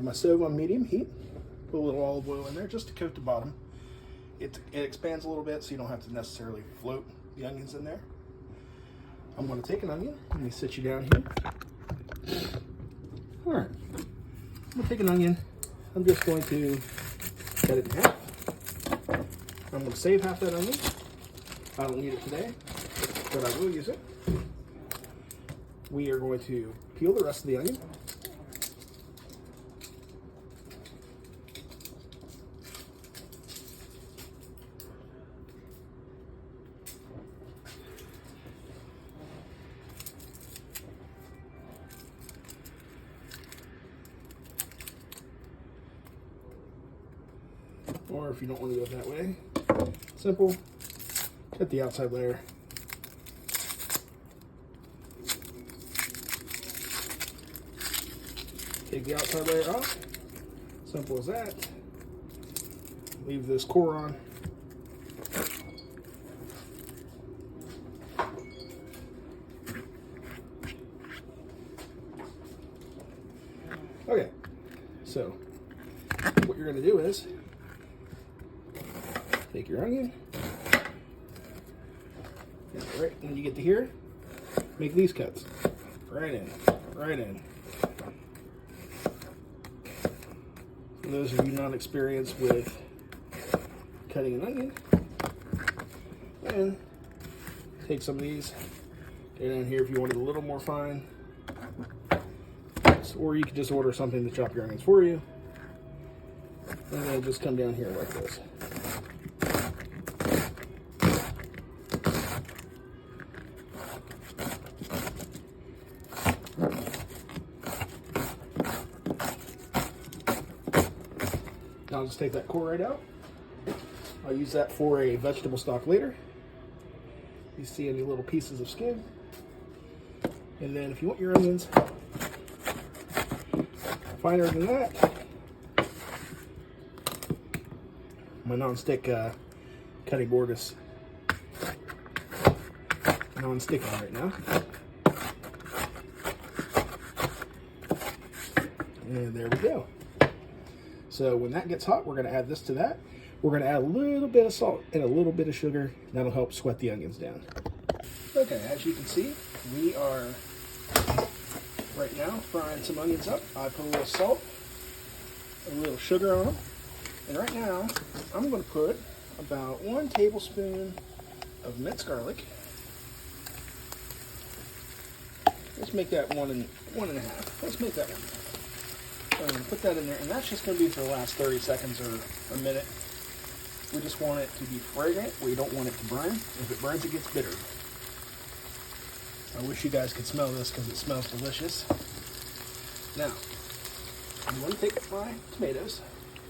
have my stove on medium heat. Put a little olive oil in there just to coat the bottom. It expands a little bit, so you don't have to necessarily float the onions in there. I'm going to take an onion. Let me sit you down here. All right. I'm going to take an onion. I'm just going to cut it in half. I'm going to save half that onion. I don't need it today, but I will use it. We are going to peel the rest of the onion. Or if you don't want to go that way, simple, cut the outside layer. Take the outside layer off, simple as that. Leave this core on. Okay, so what you're going to do is take your onion, and right when you get to here, make these cuts. Right in, right in. For those of you not experienced with cutting an onion, and take some of these, get down here if you want it a little more fine, or you can just order something to chop your onions for you, and then just come down here like this. I'll just take that core right out. I'll use that for a vegetable stock later. You see any little pieces of skin. And then if you want your onions finer than that, my non-stick cutting board is non-sticking right now. And there we go. So when that gets hot, we're going to add this to that. We're going to add a little bit of salt and a little bit of sugar. That'll help sweat the onions down. Okay, as you can see, we are right now frying some onions up. I put a little salt, a little sugar on them. And right now, I'm going to put about 1 tablespoon of minced garlic. Let's make that one and a half. Let's make that one. So I'm going to put that in there, and that's just going to be for the last 30 seconds or a minute. We just want it to be fragrant. We don't want it to burn. If it burns, it gets bitter. I wish you guys could smell this because it smells delicious. Now, I'm going to take my tomatoes.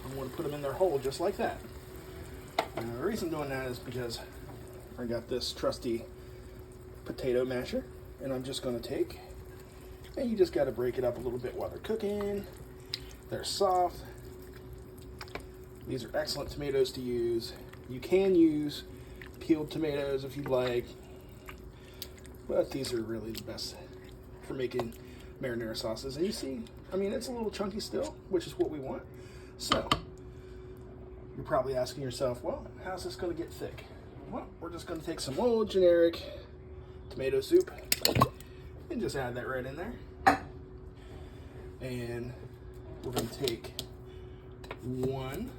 I'm going to put them in their hole just like that. Now, the reason I'm doing that is because I got this trusty potato masher, and I'm just going to take, and you just got to break it up a little bit while they're cooking. They're soft. These are excellent tomatoes to use. You can use peeled tomatoes if you like, but these are really the best for making marinara sauces. And you see, I mean, it's a little chunky still, which is what we want. So, you're probably asking yourself, well, how's this going to get thick? Well, we're just going to take some old generic tomato soup and just add that right in there. And we're going to take 1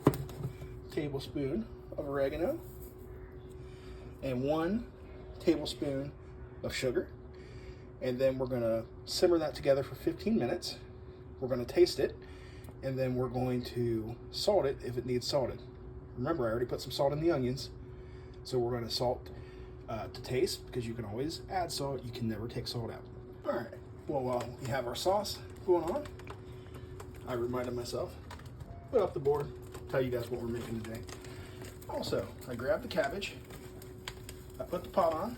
tablespoon of oregano and 1 tablespoon of sugar. And then we're going to simmer that together for 15 minutes. We're going to taste it, and then we're going to salt it if it needs salted. Remember, I already put some salt in the onions, so we're going to salt to taste, because you can always add salt. You can never take salt out. All right, well, while we have our sauce going on, I reminded myself, put up the board, tell you guys what we're making today. Also, I grabbed the cabbage, I put the pot on,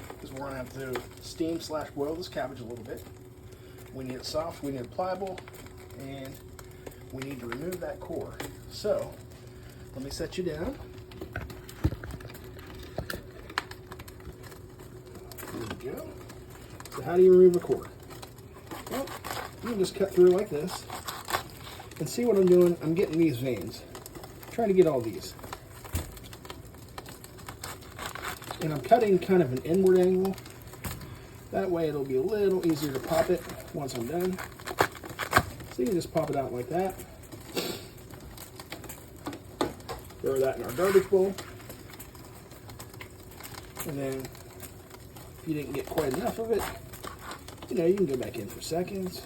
because we're going to have to steam/boil this cabbage a little bit. We need it soft, we need it pliable, and we need to remove that core. So, let me set you down. There we go. So how do you remove a core? Well, you can just cut through like this, And see what I'm doing? I'm getting these veins. I'm trying to get all these. And I'm cutting kind of an inward angle. That way it'll be a little easier to pop it once I'm done. So you can just pop it out like that. Throw that in our garbage bowl. And then if you didn't get quite enough of it, you know, you can go back in for seconds.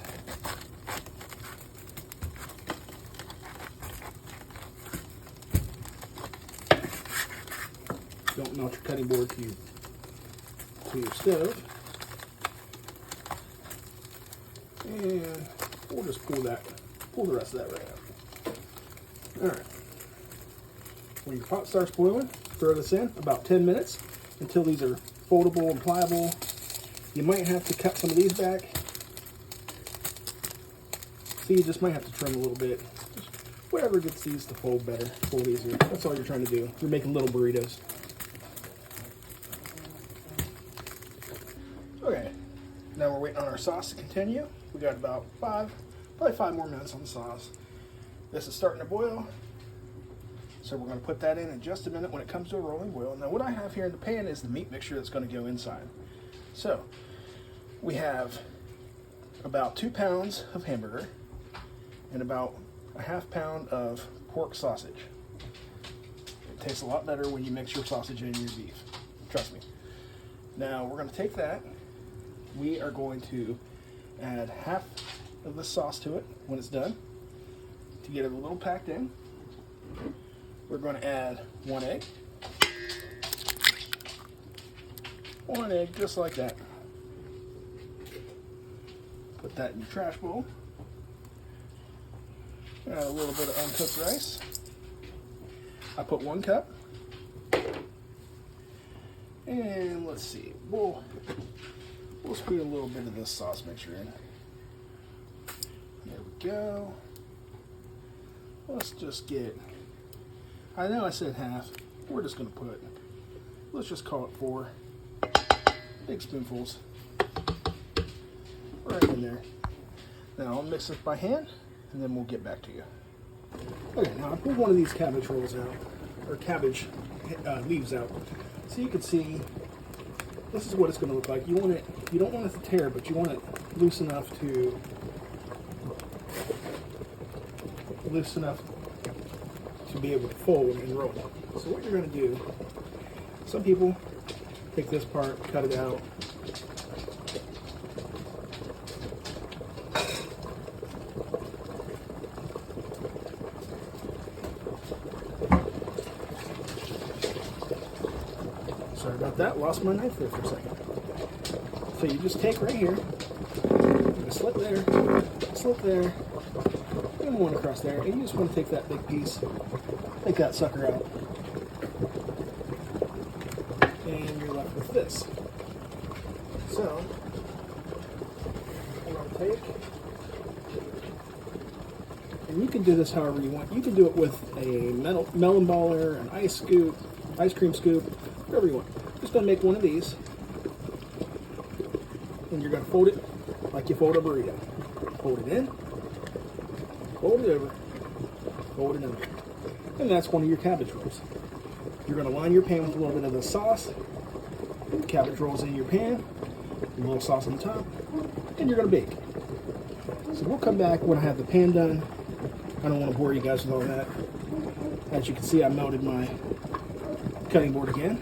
Don't mount your cutting board to your stove. And we'll just pull the rest of that right out. Alright. When your pot starts boiling, throw this in about 10 minutes until these are foldable and pliable. You might have to cut some of these back. So you just might have to trim a little bit. Just whatever gets these to fold better, fold easier. That's all you're trying to do. You're making little burritos. Okay, now we're waiting on our sauce to continue. We got about probably 5 more minutes on the sauce. This is starting to boil. So we're going to put that in just a minute when it comes to a rolling boil. Now what I have here in the pan is the meat mixture that's going to go inside. So we have about 2 pounds of hamburger and about a ½ pound of pork sausage. It tastes a lot better when you mix your sausage and your beef. Trust me. Now we're going to take that. We are going to add half of the sauce to it when it's done to get it a little packed in. We're going to add 1 egg. 1 egg, just like that. Put that in your trash bowl. Add a little bit of uncooked rice. I put 1 cup. And let's see, we'll squeeze a little bit of this sauce mixture in. There we go. Let's just get, I know I said half, we're just going to put, let's just call it 4 big spoonfuls right in there. Now I'll mix it by hand and then we'll get back to you. Okay, now I pulled one of these cabbage rolls out, or cabbage leaves out, so you can see this is what it's going to look like. You want it, you don't want it to tear, but you want it loose enough to be able to fold and roll. So what you're going to do, some people take this part, cut it out. Sorry about that, lost my knife there for a second. So you just take right here, a slip there, and one across there, and you just want to take that big piece, take that sucker out, and you're left with this. So, I'm going to take, and you can do this however you want. You can do it with a melon baller, an ice cream scoop, whatever you want. Just going to make one of these, and you're going to fold it like you fold a burrito. Fold it in, fold it over, fold it under. And that's one of your cabbage rolls. You're going to line your pan with a little bit of the sauce, cabbage rolls in your pan, a little sauce on the top, and you're going to bake. So we'll come back when I have the pan done. I don't want to bore you guys with all that. As you can see, I melted my cutting board again.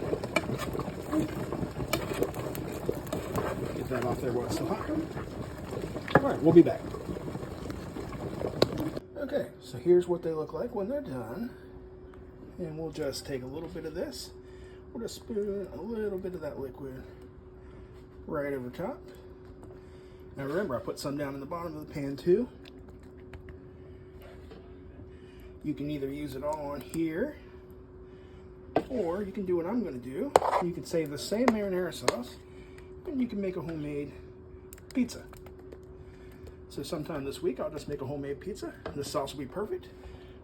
Get that off there while it's still hot. Alright, we'll be back. Okay, so here's what they look like when they're done. And we'll just take a little bit of this. We'll just spoon a little bit of that liquid right over top. Now remember, I put some down in the bottom of the pan too. You can either use it all on here, or you can do what I'm going to do. You can save the same marinara sauce, and you can make a homemade pizza. So sometime this week, I'll just make a homemade pizza. This sauce will be perfect.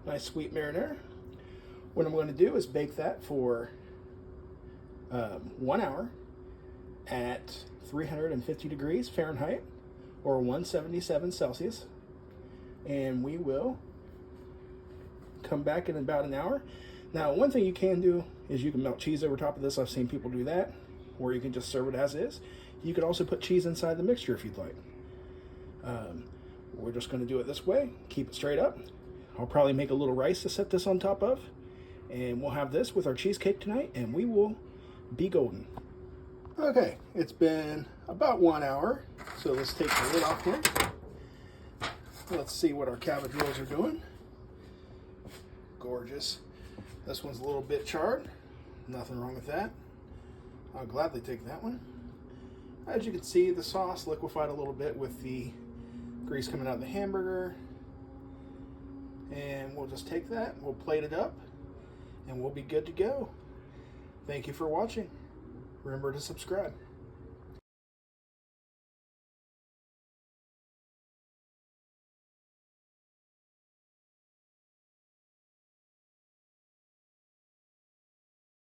Nice sweet marinara. What I'm going to do is bake that for 1 hour at 350 degrees Fahrenheit or 177 Celsius. And we will come back in about an hour. Now, one thing you can do is you can melt cheese over top of this. I've seen people do that, or you can just serve it as is. You could also put cheese inside the mixture if you'd like. We're just going to do it this way. Keep it straight up. I'll probably make a little rice to set this on top of, and we'll have this with our cheesecake tonight, and we will be golden. Okay, it's been about 1 hour, so let's take the lid off here. Let's see what our cabbage rolls are doing. Gorgeous. This one's a little bit charred. Nothing wrong with that. I'll gladly take that one. As you can see, the sauce liquefied a little bit with the grease coming out of the hamburger. And we'll just take that, we'll plate it up, and we'll be good to go. Thank you for watching. Remember to subscribe.